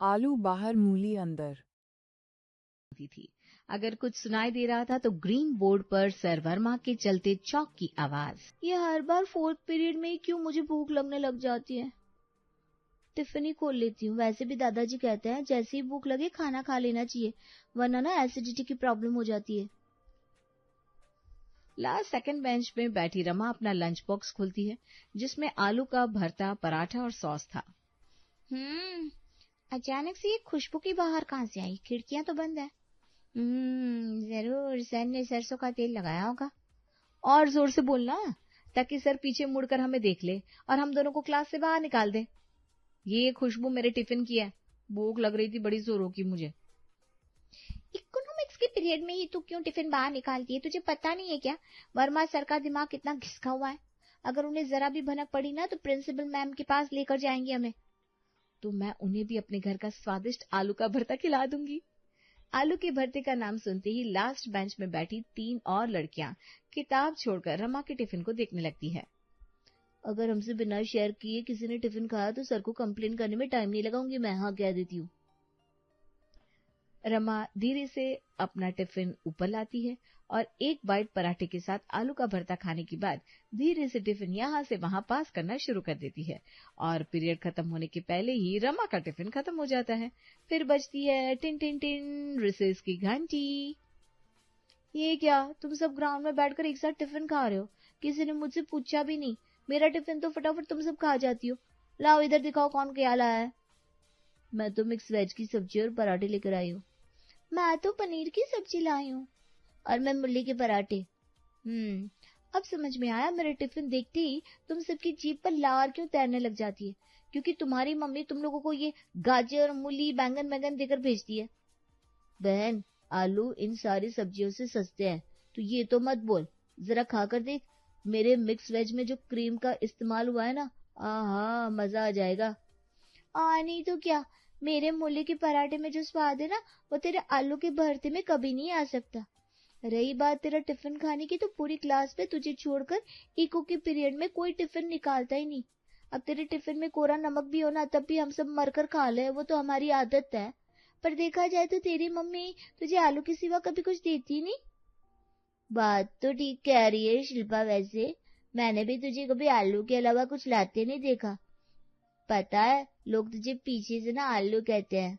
आलू बाहर मूली अंदर। होती थी। अगर कुछ सुनाई दे रहा था तो ग्रीन बोर्ड पर सर वर्मा के चलते चौक की आवाज। ये हर बार फोर्थ पीरियड में ही क्यों मुझे भूख लगने लग जाती है। टिफिन ही खोल लेती हूँ। वैसे भी दादाजी कहते हैं जैसे ही भूख लगे खाना खा लेना चाहिए, वरना ना एसिडिटी की प्रॉब्लम हो जाती है। लास्ट सेकंड बेंच में बैठी रमा अपना लंच बॉक्स खोलती है, जिसमें आलू का भरता, पराठा और सॉस था। अचानक से ये खुशबू की बाहर कहाँ से आई? खिड़कियां तो बंद है। जरूर सर ने सरसों का तेल लगाया होगा। और जोर से बोलना, ताकि सर पीछे मुड़कर हमें देख ले और हम दोनों को क्लास से बाहर निकाल दे। ये खुशबू मेरे टिफिन की है। भूख लग रही थी बड़ी जोरों की मुझे। इकोनॉमिक्स के पीरियड में ही तू क्यों टिफिन बाहर निकालती है? तुझे पता नहीं है क्या वर्मा सर का दिमाग कितना घिसका हुआ है? अगर उन्हें जरा भी भनक पड़ी ना तो प्रिंसिपल मैम के पास लेकर जाएंगे हमें। तो मैं उन्हें भी अपने घर का स्वादिष्ट आलू का भरता खिला दूंगी। आलू के भरते का नाम सुनते ही लास्ट बेंच में बैठी 3 और लड़कियां किताब छोड़कर रमा के टिफिन को देखने लगती है। अगर हमसे बिना शेयर किए किसी ने टिफिन खाया तो सर को कंप्लेन करने में टाइम नहीं लगाऊंगी मैं, हाँ कह देती हूँ। रमा धीरे से अपना टिफिन ऊपर लाती है और एक बाइट पराठे के साथ आलू का भरता खाने के बाद धीरे से टिफिन यहाँ से वहां पास करना शुरू कर देती है और पीरियड खत्म होने के पहले ही रमा का टिफिन खत्म हो जाता है। फिर बजती है टिन टिन टिन रिसेस की घंटी। ये क्या, तुम सब ग्राउंड में बैठकर एक साथ टिफिन खा रहे हो? किसी ने मुझसे पूछा भी नहीं। मेरा टिफिन तो फटाफट तुम सब खा जाती हो। लाओ इधर दिखाओ कौन क्या लाया है। मैं तो मिक्स वेज की सब्जी और पराठे लेकर आई हूँ। मैं तो पनीर की सब्जी लाई हूँ। और मैं मूली के पराठे। अब समझ में आया मेरे टिफिन देखते ही तुम सबकी जीभ पर लार क्यों तैरने लग जाती है। क्योंकि तुम्हारी मम्मी तुम लोगों को ये गाजर, मूली, बैंगन बैंगन देकर भेजती है। बहन, आलू इन सारी सब्जियों से सस्ते हैं, तो ये तो मत बोल। जरा खाकर देख, मेरे मिक्स वेज में जो क्रीम का इस्तेमाल हुआ है ना, आहा मजा आ जाएगा। नहीं तो क्या, मेरे मूली के पराठे में जो स्वाद है ना, वो तेरे आलू के भरते में कभी नहीं आ सकता। रही बात तेरा टिफिन खाने की, तो पूरी क्लास में तुझे छोड़कर इको के पीरियड में कोई टिफिन निकालता ही नहीं। अब तेरे टिफिन में कोरा नमक भी हो ना, तब भी हम सब मरकर खा ले, वो तो हमारी आदत है। पर देखा जाए तो तेरी मम्मी तुझे आलू के सिवा कभी कुछ देती नहीं। बात तो ठीक कह रही है शिल्पा। वैसे मैंने भी तुझे कभी आलू के अलावा कुछ लाते नहीं देखा। पता है, लोग तुझे पीछे से ना आलू कहते हैं।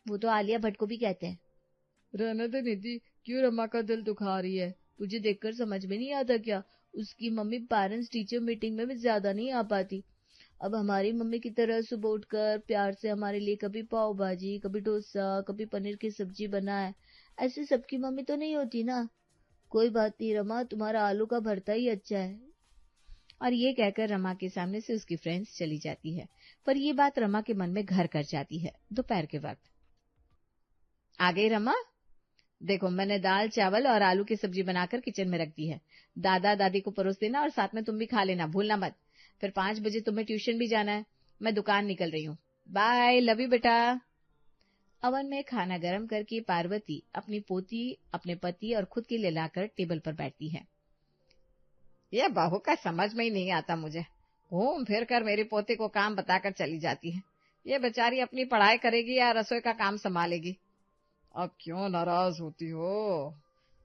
वो तो आलिया भट्ट को भी कहते हैं। रहने दे निधि, क्यों रमा का दिल दुखा रही है? तुझे देखकर समझ में नहीं आता क्या? उसकी मम्मी पेरेंट्स टीचर मीटिंग में भी ज्यादा नहीं आ पाती। अब हमारी मम्मी की तरह सुबह उठकर प्यार से हमारे लिए कभी पाव भाजी, कभी डोसा, कभी पनीर की सब्जी बनाए, ऐसे सबकी मम्मी तो नहीं होती ना। कोई बात नहीं रमा, तुम्हारा आलू का भरता ही अच्छा है। और ये कहकर रमा के सामने से उसकी फ्रेंड्स चली जाती है। पर ये बात रमा के मन में घर कर जाती है। दोपहर के वक्त आ गई रमा। देखो, मैंने दाल, चावल और आलू की सब्जी बनाकर किचन में रख दी है। दादा दादी को परोस देना और साथ में तुम भी खा लेना, भूलना मत। फिर 5 बजे तुम्हें ट्यूशन भी जाना है। मैं दुकान निकल रही हूँ। बाय, लव यू बेटा। अवन में खाना गर्म करके पार्वती अपनी पोती, अपने पति और खुद के लिए लाकर टेबल पर बैठती है। यह बहू का समझ में ही नहीं आता मुझे। घूम फिर कर मेरी पोती को काम बताकर चली जाती है। ये बेचारी अपनी पढ़ाई करेगी या रसोई का काम संभालेगी। अब क्यों नाराज होती हो?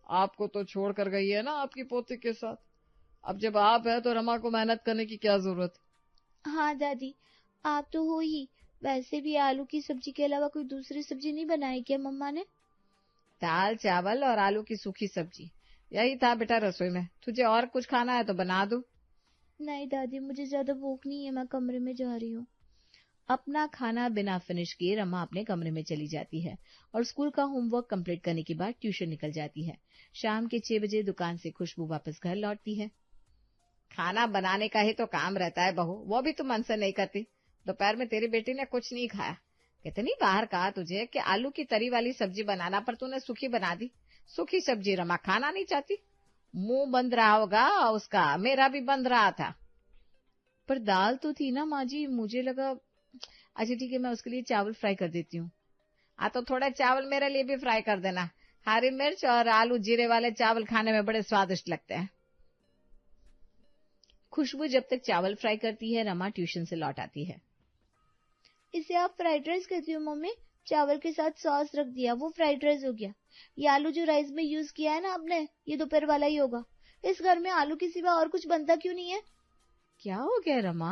आपको तो छोड़ कर गई है ना आपकी पोती के साथ। अब जब आप है तो रमा को मेहनत करने की क्या जरूरत? हाँ दादी, आप तो हो ही। वैसे भी आलू की सब्जी के अलावा कोई दूसरी सब्जी नहीं बनाई क्या मम्मा ने? दाल, चावल और आलू की सूखी सब्जी, यही था बेटा रसोई में। तुझे और कुछ खाना है तो बना दूं? नहीं दादी, मुझे ज्यादा भूख नहीं है, मैं कमरे में जा रही हूँ। अपना खाना बिना फिनिश किए रमा अपने कमरे में चली जाती है और स्कूल का होमवर्क कंप्लीट करने के बाद ट्यूशन निकल जाती है। शाम के 6 बजे दुकान से खुशबू वापस घर लौटती है। खाना बनाने का ही तो काम रहता है बहू, वो भी तू मन से नहीं करती। दोपहर में तेरी बेटी ने कुछ नहीं खाया। कितनी बार कहा तुझे कि आलू की तरी वाली सब्जी बनाना, पर तूने सूखी बना दी। सूखी सब्जी रमा खाना नहीं चाहती। मुंह बंद रहा होगा उसका, मेरा भी बंद रहा था। पर दाल तो थी ना माँ जी, मुझे लगा। अच्छा ठीक है, मैं उसके लिए चावल फ्राई कर देती हूँ। तो थोड़े चावल मेरे लिए भी फ्राई कर देना। हरी मिर्च और आलू जीरे वाले चावल खाने में बड़े स्वादिष्ट लगते हैं। खुशबू जब तक चावल फ्राई करती है, रमा ट्यूशन से लौट आती है। इसे आप फ्राइड राइस कहती हो मम्मी? चावल के साथ सॉस रख दिया, वो फ्राइड राइस हो गया। ये आलू जो राइस में यूज किया है ना आपने, ये दोपहर वाला ही होगा। इस घर में आलू के सिवा और कुछ बनता क्यों नहीं है? क्या हो गया रमा,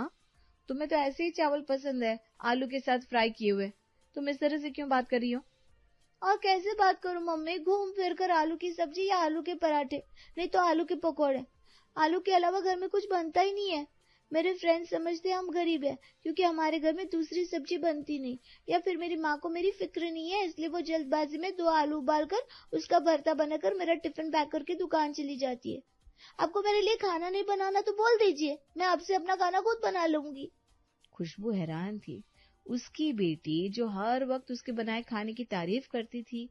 तुम्हें तो ऐसे ही चावल पसंद है, आलू के साथ फ्राई किए हुए। तुम इस तरह से क्यों बात कर रही हो? और कैसे बात करूं मम्मी, घूम फिर कर आलू की सब्जी या आलू के पराठे, नहीं तो आलू के पकौड़े। आलू के अलावा घर में कुछ बनता ही नहीं है। मेरे फ्रेंड्स समझते हैं हम गरीब हैं क्योंकि हमारे घर में दूसरी सब्जी बनती नहीं, या फिर मेरी माँ को मेरी फिक्र नहीं है, इसलिए वो जल्दबाजी में 2 आलू उबालकर उसका भरता बनाकर मेरा टिफिन पैक करके दुकान चली जाती है। आपको मेरे लिए खाना नहीं बनाना तो बोल दीजिए, मैं आपसे अपना खाना खुद बना लूंगी। खुशबू हैरान थी। उसकी बेटी जो हर वक्त उसके बनाए खाने की तारीफ करती थी,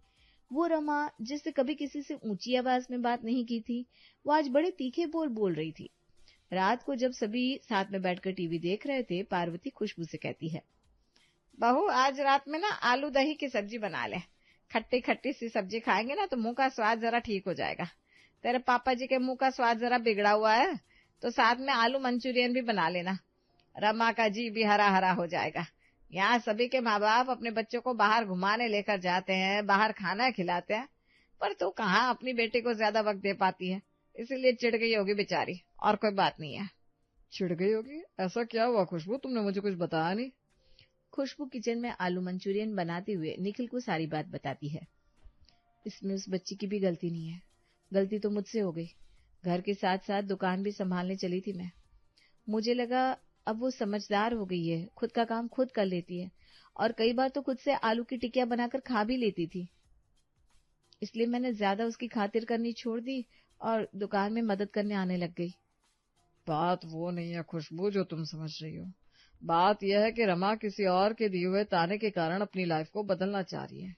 वो रमा जिससे कभी किसी से ऊंची आवाज में बात नहीं की थी, वो आज बड़े तीखे बोल बोल रही थी। रात को जब सभी साथ में बैठकर टीवी देख रहे थे, पार्वती खुशबू से कहती है, बहू आज रात में ना आलू दही की सब्जी बना ले। खट्टी खट्टी सी सब्जी खाएंगे ना तो मुंह का स्वाद जरा ठीक हो जाएगा। तेरे पापा जी के मुंह का स्वाद जरा बिगड़ा हुआ है, तो साथ में आलू मंचूरियन भी बना लेना। रमा का जी भी हरा हरा हो जाएगा। यहाँ सभी के माँ बाप अपने बच्चों को बाहर घुमाने लेकर जाते हैं, बाहर खाना खिलाते हैं, पर तू कहाँ अपनी बेटी को ज्यादा वक्त दे पाती है, इसीलिए चिढ़ गई होगी बेचारी, और कोई बात नहीं है। चिढ़ गई होगी? ऐसा क्या हुआ खुशबू, तुमने मुझे कुछ बताया नहीं। खुशबू किचन में आलू मंचूरियन बनाते हुए निखिल को सारी बात बताती है। इसमें उस बच्ची की भी गलती नहीं है, गलती तो मुझसे हो गई। घर के साथ साथ दुकान भी संभालने चली थी मैं। मुझे लगा अब वो समझदार हो गई है, खुद का काम खुद कर लेती है, और कई बार तो खुद से आलू की टिकिया बनाकर खा भी लेती थी। इसलिए मैंने ज्यादा उसकी खातिर करनी छोड़ दी और दुकान में मदद करने आने लग गई। बात वो नहीं है खुशबू जो तुम समझ रही हो। बात यह है कि रमा किसी और के दिए हुए ताने के कारण अपनी लाइफ को बदलना चाह रही है।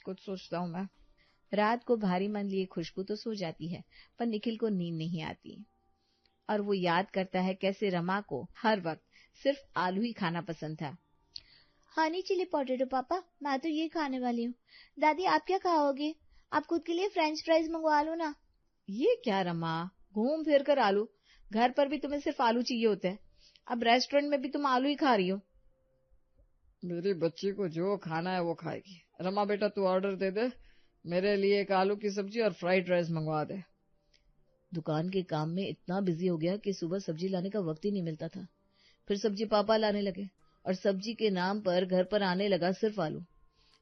कुछ सोचता हूँ मैं। रात को भारी मन लिए खुशबू तो सो जाती है, पर निखिल को नींद नहीं आती, और वो याद करता है कैसे रमा को हर वक्त सिर्फ आलू ही खाना पसंद था। हनी चिली पोटैटो पापा, मैं तो ये खाने वाली हूँ। दादी आप क्या खाओगे? आप खुद के लिए फ्रेंच फ्राइज मंगवा लो ना। ये क्या रमा, घूम फिर कर आलू, घर पर भी तुम्हें सिर्फ आलू चाहिए होते हैं, अब रेस्टोरेंट में भी तुम आलू ही खा रही हो। मेरी बच्ची को जो खाना है वो खाएगी। रमा बेटा तू ऑर्डर दे दे, मेरे लिए एक आलू की सब्जी और फ्राइड राइस मंगवा दे। दुकान के काम में इतना बिजी हो गया कि सुबह सब्जी लाने का वक्त ही नहीं मिलता था। फिर सब्जी पापा लाने लगे, और सब्जी के नाम पर घर पर आने लगा सिर्फ आलू।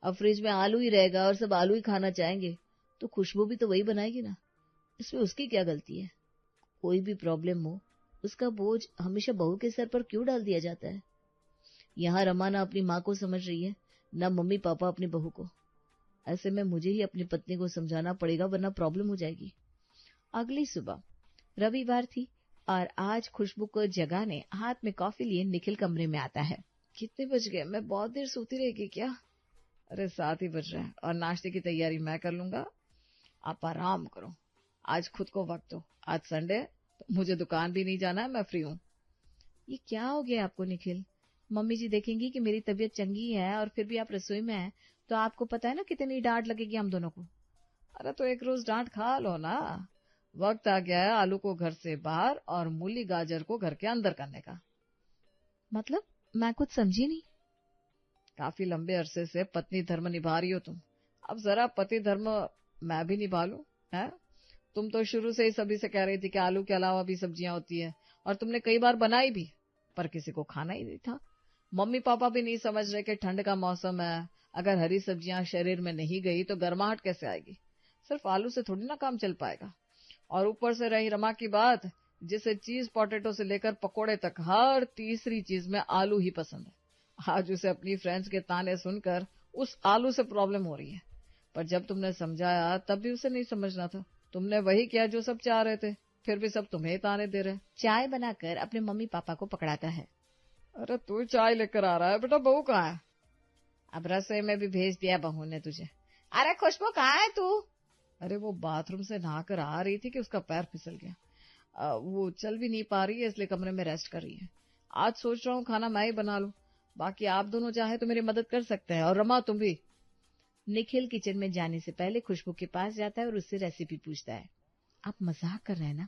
अब फ्रिज में आलू ही रहेगा और सब आलू ही खाना चाहेंगे, तो खुशबू भी तो वही बनाएगी ना, इसमें उसकी क्या गलती है? कोई भी प्रॉब्लम हो, उसका बोझ हमेशा बहू के सर पर क्यों डाल दिया जाता है? यहाँ रमा ना अपनी माँ को समझ रही है, न मम्मी पापा अपनी बहू को। ऐसे में मुझे ही अपनी पत्नी को समझाना पड़ेगा, वरना प्रॉब्लम हो जाएगी। अगली सुबह रविवार थी, और आज खुशबू को जगाने हाथ में कॉफी लिए निखिल कमरे में आता है। कितने बज गए? मैं बहुत देर सोती रहेगी क्या? अरे 7 ही बज रहे हैं, और नाश्ते की तैयारी मैं कर लूंगा, आप आराम करो। आज खुद को वक्त दो, आज संडे तो मुझे दुकान भी नहीं जाना है, मैं फ्री हूँ। ये क्या हो गया आपको निखिल? मम्मी जी देखेंगी कि मेरी तबीयत चंगी है और फिर भी आप रसोई में हैं, तो आपको पता है ना कितनी डांट लगेगी हम दोनों को। अरे तो एक रोज डांट खा लो ना, वक्त आ गया है आलू को घर से बाहर और मूली गाजर को घर के अंदर करने का। मतलब मैं कुछ समझी नहीं। काफी लंबे अरसे से पत्नी धर्म निभा रही हो तुम, अब जरा पति धर्म मैं भी निभा लूं, है? तुम तो शुरू से ही सभी से कह रही थी कि आलू के अलावा भी सब्जियां होती है, और तुमने कई बार बनाई भी, पर किसी को खाना ही नहीं था। मम्मी पापा भी नहीं समझ रहे कि ठंड का मौसम है, अगर हरी सब्जियां शरीर में नहीं गई तो गर्माहट कैसे आएगी? सिर्फ आलू से थोड़ी ना काम चल पाएगा। और ऊपर से रही रमा की बात, जिसे चीज पोटैटो से लेकर पकोड़े तक हर तीसरी चीज में आलू ही पसंद है। आज उसे अपनी फ्रेंड्स के ताने सुनकर उस आलू से प्रॉब्लम हो रही है, पर जब तुमने समझाया तब भी उसे नहीं समझना था। तुमने वही किया जो सब चाह रहे थे, फिर भी सब तुम्हें ताने दे रहे। चाय बनाकर अपने मम्मी पापा को पकड़ाता है। अरे तू चाय लेकर आ रहा है बेटा, बहू कहाँ है? अब रसोई में भी भेज दिया बहू ने तुझे। अरे खुशबू कहाँ है तू? अरे वो बाथरूम से नहाकर आ रही थी कि उसका पैर फिसल गया। वो चल भी नहीं पा रही है, इसलिए कमरे में रेस्ट कर रही है। आज सोच रहा हूँ खाना मैं ही बना लूं, बाकी आप दोनों चाहे तो मेरी मदद कर सकते हैं, और रमा तुम भी। निखिल किचन में जाने से पहले खुशबू के पास जाता है और उससे रेसिपी पूछता है। आप मजाक कर रहे हैं ना?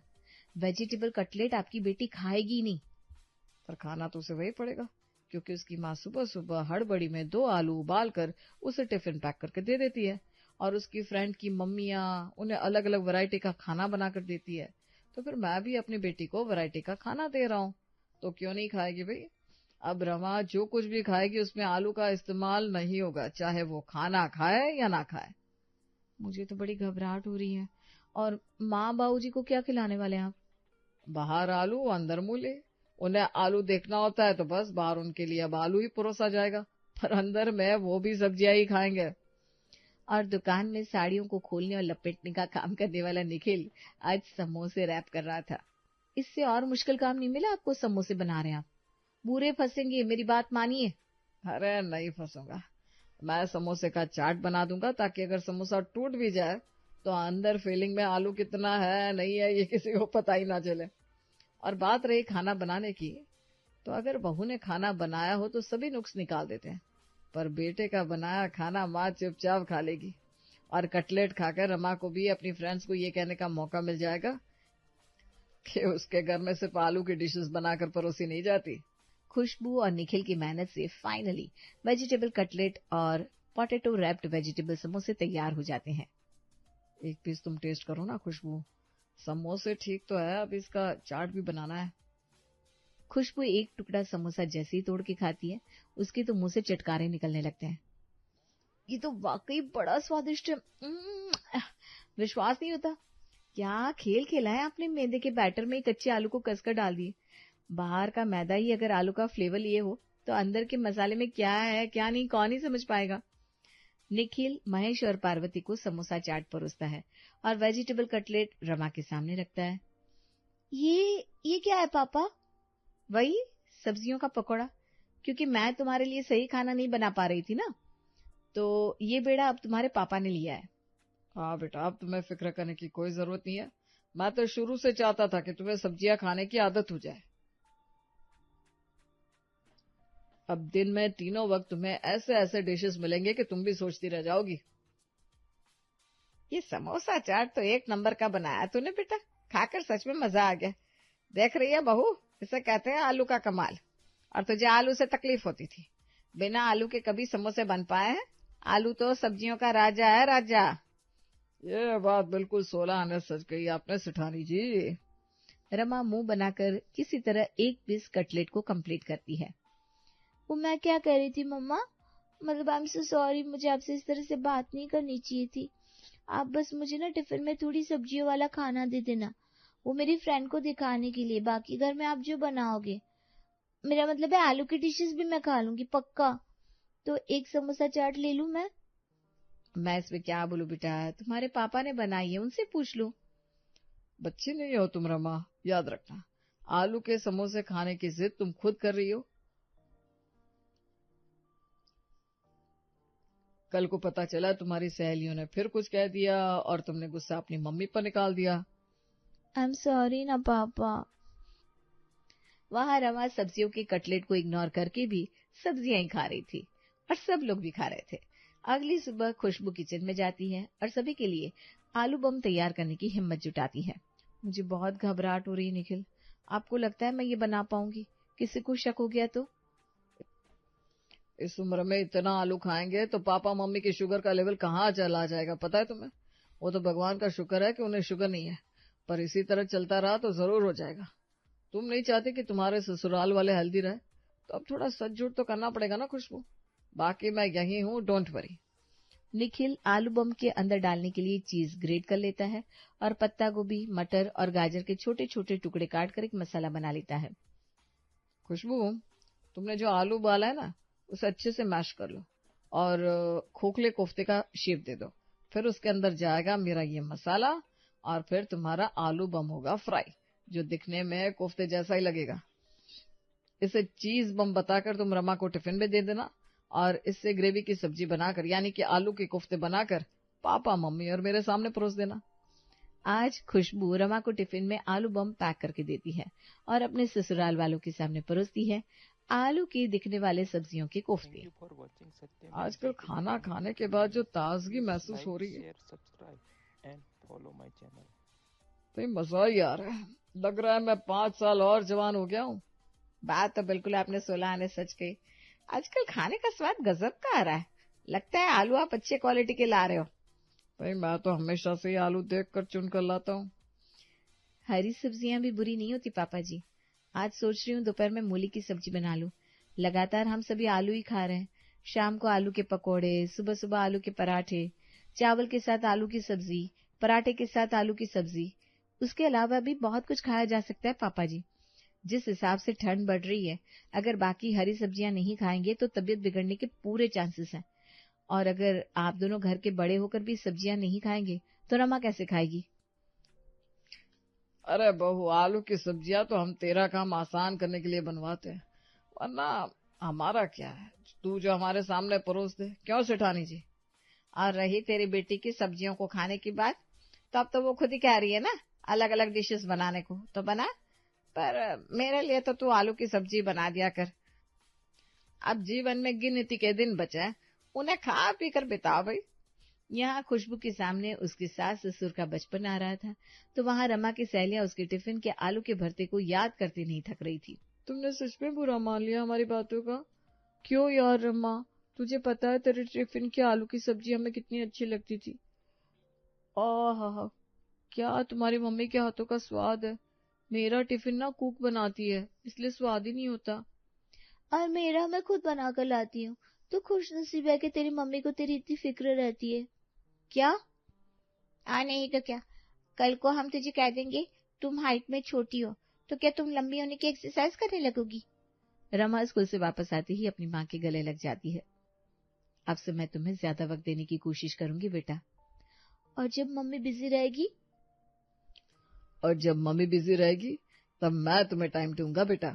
वेजिटेबल कटलेट आपकी बेटी खाएगी नहीं। पर खाना तो उसे वही पड़ेगा, क्योंकि उसकी माँ सुबह सुबह हड़बड़ी में 2 आलू उबाल कर उसे टिफिन पैक करके दे देती है और उसकी फ्रेंड की मम्मियाँ उन्हें अलग अलग वैरायटी का खाना बनाकर देती है। तो फिर मैं भी अपनी बेटी को वैरायटी का खाना दे रहा हूँ, तो क्यों नहीं खाएगी भाई। अब रमा जो कुछ भी खाएगी उसमें आलू का इस्तेमाल नहीं होगा, चाहे वो खाना खाए या ना खाए। मुझे तो बड़ी घबराहट हो रही है। और माँ बाबूजी को क्या खिलाने वाले हैं आप? बाहर आलू अंदर मूले। उन्हें आलू देखना होता है तो बस बाहर उनके लिए अब आलू ही परोसा जाएगा, पर अंदर में वो भी सब्जियां ही खाएंगे। और दुकान में साड़ियों को खोलने और लपेटने का काम करने वाला निखिल आज समोसे रैप कर रहा था। इससे और मुश्किल काम नहीं मिला आपको? समोसे बना रहे हैं आप, बुरे फंसेंगे, मेरी बात मानिए। अरे नहीं फंसूंगा, मैं समोसे का चाट बना दूंगा ताकि अगर समोसा टूट भी जाए तो अंदर फीलिंग में आलू कितना है नहीं है ये किसी को पता ही ना चले। और बात रही खाना बनाने की, तो अगर बहू ने खाना बनाया हो तो सभी नुक्स निकाल देते हैं, पर बेटे का बनाया खाना माँ चुपचाप खा लेगी। और कटलेट खाकर रमा को भी अपनी फ्रेंड्स को ये कहने का मौका मिल जाएगा कि उसके घर में सिर्फ आलू की डिशेस बनाकर परोसी नहीं जाती। खुशबू और निखिल की मेहनत से फाइनली वेजिटेबल कटलेट और पोटैटो रैप्ड वेजिटेबल समोसे तैयार हो जाते हैं। एक पीस तुम टेस्ट करो ना खुशबू, समोसे ठीक तो है, अब इसका चाट भी बनाना है। खुशबू एक टुकड़ा समोसा जैसे ही तोड़ के खाती है, उसके तो मुंह से चटकारे निकलने लगते हैं। ये तो वाकई बड़ा स्वादिष्ट है। विश्वास नहीं होता। क्या खेल खेला है आपने, मैदे के बैटर में कच्चे आलू को कसकर डाल दिए। बाहर का मैदा ही अगर आलू का फ्लेवर लिए हो तो अंदर के मसाले में क्या है क्या नहीं कौन ही समझ पाएगा। निखिल महेश और पार्वती को समोसा चाट परोसता है और वेजिटेबल कटलेट रमा के सामने रखता है। ये क्या है पापा? वही सब्जियों का पकौड़ा, क्योंकि मैं तुम्हारे लिए सही खाना नहीं बना पा रही थी ना, तो ये बेड़ा अब तुम्हारे पापा ने लिया है। हाँ बेटा, अब तुम्हें फिक्र करने की कोई जरूरत नहीं है, मैं तो शुरू से चाहता था कि तुम्हें सब्जियां खाने की आदत हो जाए। अब दिन में तीनों वक्त तुम्हें ऐसे ऐसे डिशेस मिलेंगे कि तुम भी सोचती रह जाओगी। ये समोसा चाट तो एक नंबर का बनाया तूने बेटा, खाकर सच में मजा आ गया। देख रही है बहू, इसे कहते हैं आलू का कमाल। और तुझे आलू से तकलीफ होती थी, बिना आलू के कभी समोसे बन पाए हैं? आलू तो सब्जियों का राजा है, राजा। ये बात बिल्कुल 16 आने सच कही आपने सेठानी जी। रमा मुंह बनाकर किसी तरह एक पीस कटलेट को कंप्लीट करती है। वो मैं क्या कह रही थी मम्मा, मतलब आई एम सो सॉरी, मुझे आपसे इस तरह से बात नहीं करनी चाहिए थी। आप बस मुझे ना टिफिन में थोड़ी सब्जियों वाला खाना दे देना, वो मेरी फ्रेंड को दिखाने के लिए। बाकी घर में आप जो बनाओगे, मेरा मतलब है आलू की डिशेस भी मैं खा लूंगी पक्का। तो एक समोसा चाट ले लूं मैं इसमें क्या बोलूं बेटा, तुम्हारे पापा ने बनाई है, उनसे पूछ लो। बच्ची नहीं हो तुम रमा, याद रखना आलू के समोसे खाने की जिद तुम खुद कर रही हो। कल को पता चला तुम्हारी सहेलियों ने फिर कुछ कह दिया और तुमने गुस्सा अपनी मम्मी पर निकाल दिया। आई एम सॉरी ना पापा। वहां रमा सब्जियों के कटलेट को इग्नोर करके भी सब्जियां ही खा रही थी और सब लोग भी खा रहे थे। अगली सुबह खुशबू किचन में जाती है और सभी के लिए आलू बम तैयार करने की हिम्मत जुटाती है। मुझे बहुत घबराहट हो रही है निखिल, आपको लगता है मैं ये बना पाऊंगी? किसी को शक हो गया तो? इस उम्र में इतना आलू खाएंगे तो पापा मम्मी की शुगर का लेवल कहाँ चला जाएगा, पता है तुम्हें? वो तो भगवान का शुक्र है कि उन्हें शुगर नहीं है, पर इसी तरह चलता रहा तो जरूर हो जाएगा। तुम नहीं चाहते कि तुम्हारे ससुराल वाले हेल्दी रहे, तो अब थोड़ा सच झूठ तो करना पड़ेगा ना खुशबू। बाकी मैं यही हूँ, डोंट वरी। निखिल आलू बम के अंदर डालने के लिए चीज ग्रेट कर लेता है और पत्ता गोभी, मटर और गाजर के छोटे छोटे टुकड़े काट कर एक मसाला बना लेता है। खुशबू, तुमने जो आलू उबाला है ना, उसे अच्छे से मैश कर लो और खोखले कोफ्ते का शेप दे दो। फिर उसके अंदर जाएगा मेरा ये मसाला और फिर तुम्हारा आलू बम होगा फ्राई, जो दिखने में कोफ्ते जैसा ही लगेगा। इसे चीज बम बताकर तुम रमा को टिफिन में दे देना और इससे ग्रेवी की सब्जी बनाकर, यानी कि आलू के कोफ्ते बनाकर पापा मम्मी और मेरे सामने परोस देना। आज खुशबू रमा को टिफिन में आलू बम पैक करके देती है और अपने ससुराल वालों के सामने परोसती है आलू के दिखने वाले सब्जियों के कोफ्ते। आजकल खाना खाने के बाद जो ताजगी महसूस हो रही है, तो मजा ही आ रहा है। लग रहा है मैं 5 साल और जवान हो गया हूँ। बात तो बिल्कुल आपने 16 आने सच कही। आजकल खाने का स्वाद गजब का आ रहा है। लगता है आलू आप अच्छे क्वालिटी के ला रहे हो। भाई मैं तो हमेशा से ही आलू देख कर चुन कर लाता हूँ। हरी सब्जियां भी बुरी नहीं होती पापा जी। आज सोच रही हूँ दोपहर में मूली की सब्जी बना लूं। लगातार हम सभी आलू ही खा रहे हैं। शाम को आलू के पकोड़े, सुबह सुबह आलू के पराठे, चावल के साथ आलू की सब्जी, पराठे के साथ आलू की सब्जी। उसके अलावा भी बहुत कुछ खाया जा सकता है पापा जी। जिस हिसाब से ठंड बढ़ रही है, अगर बाकी हरी सब्जियां नहीं खाएंगे तो तबीयत बिगड़ने के पूरे चांसेस हैं। और अगर आप दोनों घर के बड़े होकर भी सब्जियां नहीं खाएंगे तो रमा कैसे खाएगी? अरे बहू, आलू की सब्जियां तो हम तेरा काम आसान करने के लिए बनवाते हैं, वरना हमारा क्या है, तू जो हमारे सामने परोस दे। क्यों सेठानी जी? और रही तेरी बेटी की सब्जियों को खाने की बात, तो अब तो वो खुद ही कह रही है ना अलग अलग डिशेस बनाने को, तो बना। पर मेरे लिए तो तू आलू की सब्जी बना दिया कर। अब जीवन में गिनती के दिन बचे हैं, उन्हें खा पी कर बिताओ भाई। यहाँ खुशबू के सामने उसकी सास ससुर का बचपन आ रहा था, तो वहाँ रमा की सहेलियां उसके टिफिन के आलू के भरते को याद करती नहीं थक रही थी। तुमने सच में बुरा मान लिया हमारी बातों का? क्यों यार रमा, तुझे पता है तेरे टिफिन की आलू की सब्जी हमें कितनी अच्छी लगती थी। ओह, क्या तुम्हारी मम्मी के हाथों का स्वाद है। मेरा टिफिन ना कुक बनाती है, इसलिए स्वाद ही नहीं होता। और मेरा मैं खुद बना कर लाती हूँ। तो खुश नसीब है कि तेरी मम्मी को तेरी इतनी फिक्र रहती है। क्या? नहीं तो क्या, कल को हम तुझे कह देंगे तुम हाइट में छोटी हो, तो क्या तुम लंबी होने की एक्सरसाइज करने लगोगी? रमा स्कूल से वापस आते ही अपनी माँ के गले लग जाती है। अब से मैं तुम्हें ज्यादा वक्त देने की कोशिश करूंगी बेटा। और जब मम्मी बिजी रहेगी? और जब मम्मी बिजी रहेगी तब मैं तुम्हें टाइम दूंगा बेटा।